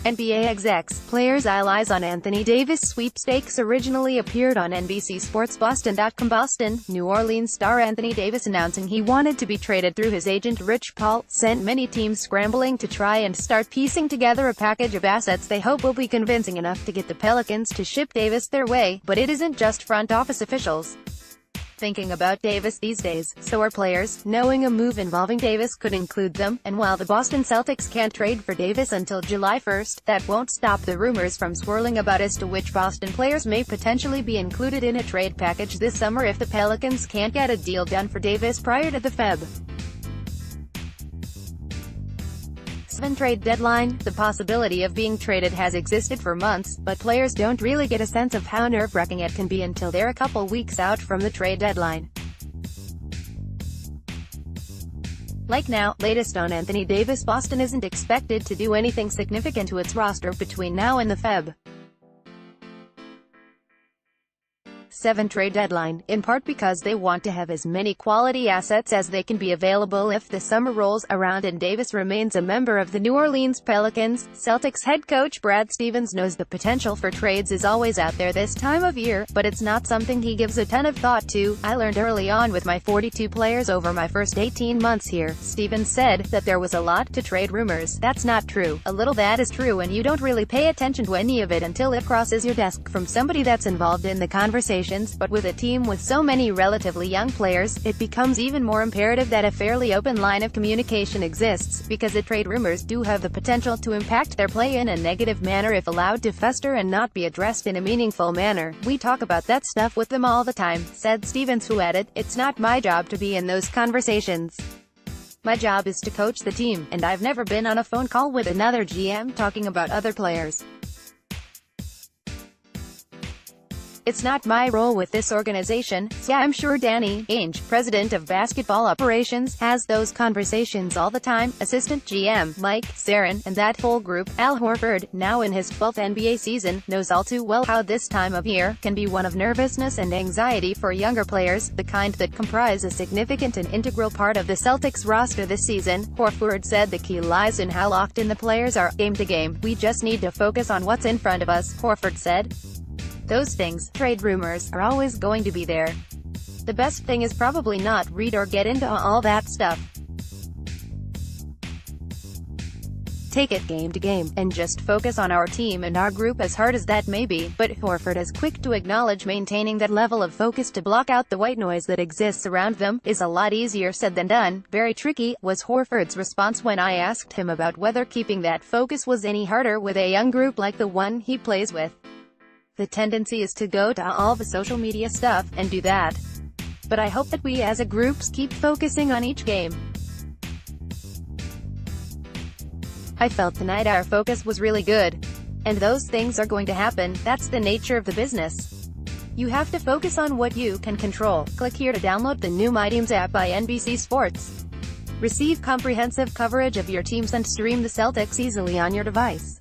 NBA execs, players' all eyes on Anthony Davis sweepstakes originally appeared on nbcsportsboston.comBOSTON. New Orleans star Anthony Davis announcing he wanted to be traded through his agent Rich Paul sent many teams scrambling to try and start piecing together a package of assets they hope will be convincing enough to get the Pelicans to ship Davis their way. But it isn't just front office officials thinking about Davis these days, so are players, knowing a move involving Davis could include them. And while the Boston Celtics can't trade for Davis until July 1st, that won't stop the rumors from swirling about as to which Boston players may potentially be included in a trade package this summer if the Pelicans can't get a deal done for Davis prior to the Feb. 7 trade deadline. The possibility of being traded has existed for months, but players don't really get a sense of how nerve-wracking it can be until they're a couple weeks out from the trade deadline. Like now, latest on Anthony Davis, Boston isn't expected to do anything significant to its roster between now and the Feb. 7 trade deadline, in part because they want to have as many quality assets as they can be available if the summer rolls around and Davis remains a member of the New Orleans Pelicans. Celtics head coach Brad Stevens knows the potential for trades is always out there this time of year, but it's not something he gives a ton of thought to. "I learned early on with my 42 players over my first 18 months here," Stevens said, "that there was a lot to trade rumors. That's not true. A little that is true, and you don't really pay attention to any of it until it crosses your desk from somebody that's involved in the conversation. But with a team with so many relatively young players, it becomes even more imperative that a fairly open line of communication exists, because the trade rumors do have the potential to impact their play in a negative manner if allowed to fester and not be addressed in a meaningful manner. We talk about that stuff with them all the time," said Stevens, who added, "It's not my job to be in those conversations. My job is to coach the team, and I've never been on a phone call with another GM talking about other players. It's not my role with this organization." Yeah, I'm sure Danny Ainge, president of basketball operations, has those conversations all the time. Assistant GM Mike Sarin and that whole group. Al Horford, now in his 12th NBA season, knows all too well how this time of year can be one of nervousness and anxiety for younger players, the kind that comprise a significant and integral part of the Celtics roster this season. Horford said the key lies in how locked in the players are, game to game. "We just need to focus on what's in front of us," Horford said. "Those things, trade rumors, are always going to be there. The best thing is probably not read or get into all that stuff. Take it game to game, and just focus on our team and our group, as hard as that may be." But Horford is quick to acknowledge maintaining that level of focus to block out the white noise that exists around them is a lot easier said than done. "Very tricky," was Horford's response when I asked him about whether keeping that focus was any harder with a young group like the one he plays with. "The tendency is to go to all the social media stuff, and do that. But I hope that we as a group keep focusing on each game. I felt tonight our focus was really good. And those things are going to happen. That's the nature of the business. You have to focus on what you can control." Click here to download the new My Teams app by NBC Sports. Receive comprehensive coverage of your teams and stream the Celtics easily on your device.